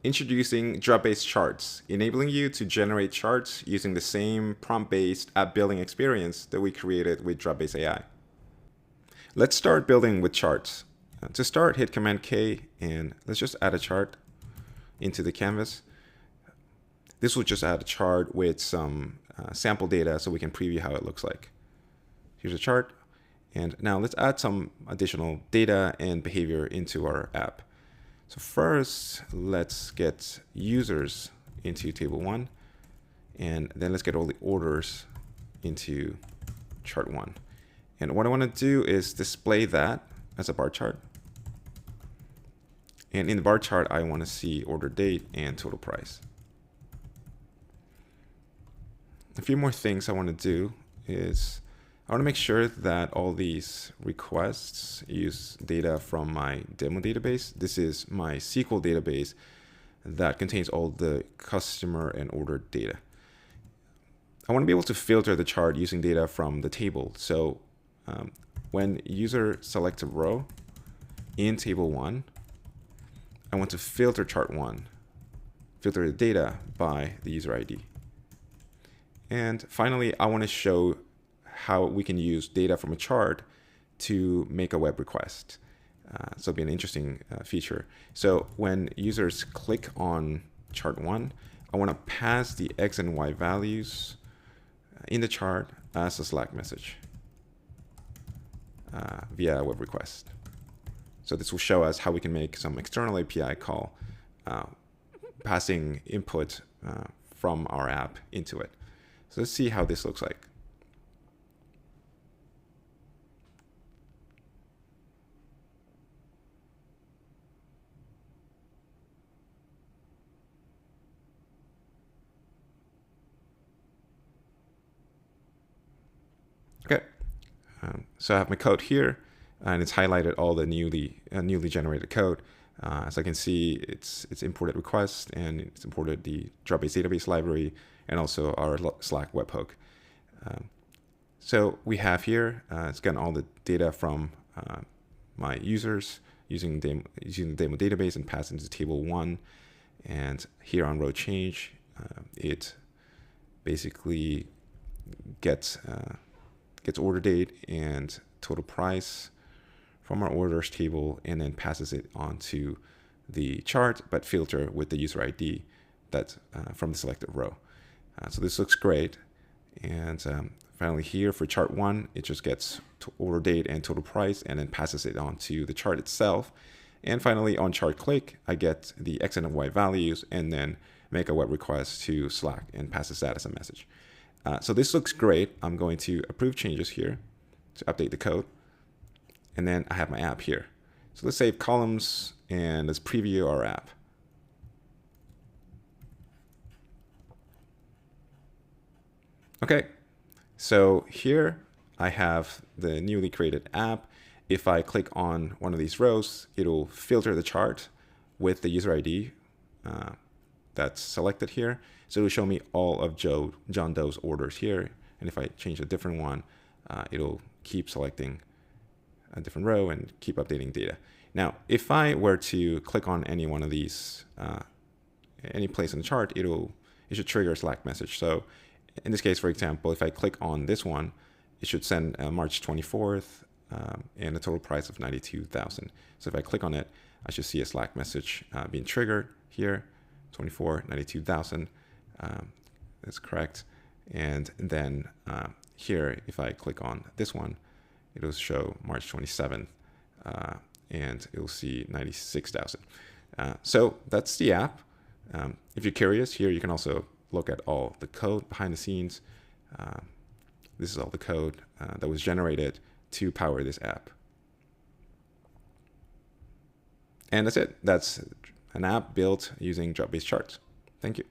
Introducing Dropbase Charts, enabling you to generate charts using the same prompt-based app building experience that we created with Dropbase AI. Let's start building with charts. To start, hit Command K and let's just add a chart into the canvas. This will just add a chart with some sample data so we can preview how it looks like. Here's a chart. And now let's add some additional data and behavior into our app. So first, let's get users into table 1, and then let's get all the orders into chart 1. And what I want to do is display that as a bar chart. And in the bar chart, I want to see order date and total price. A few more things I want to do is I want to make sure that all these requests use data from my demo database. This is my SQL database that contains all the customer and order data. I want to be able to filter the chart using data from the table. So when user selects a row in table 1, I want to filter chart 1, filter the data by the user ID. And finally, I want to show how we can use data from a chart to make a web request. So it'll be an interesting feature. So when users click on chart 1, I want to pass the X and Y values in the chart as a Slack message via a web request. So this will show us how we can make some external API call, passing input from our app into it. So let's see how this looks like. Okay, so I have my code here, and it's highlighted all the newly generated code. As I can see, it's imported request, and it's imported the Dropbase database library, and also our Slack webhook. So we have here, it's gotten all the data from my users using the demo database and passed into table 1. And here on row change, it basically gets order date and total price from our orders table, and then passes it onto the chart, but filter with the user ID that's from the selected row. So this looks great. And finally here for chart 1, it just gets order date and total price, and then passes it onto the chart itself. And finally on chart click, I get the X and Y values, and then make a web request to Slack and passes that as a message. So this looks great. I'm going to approve changes here to update the code. And then I have my app here. So let's save columns and let's preview our app. Okay, so here I have the newly created app. If I click on one of these rows, it'll filter the chart with the user ID that's selected here. So it'll show me all of John Doe's orders here. And if I change a different one, it'll keep selecting a different row and keep updating data. Now, if I were to click on any one of these, any place in the chart, it should trigger a Slack message. So in this case, for example, if I click on this one, it should send March 24th and a total price of $92,000. So if I click on it, I should see a Slack message being triggered here, 24, 92,000. That's correct. And then here, if I click on this one, it'll show March 27th, and it'll see 96,000. So that's the app. If you're curious, here you can also look at all the code behind the scenes. This is all the code that was generated to power this app. And that's it. That's an app built using Dropbase Charts. Thank you.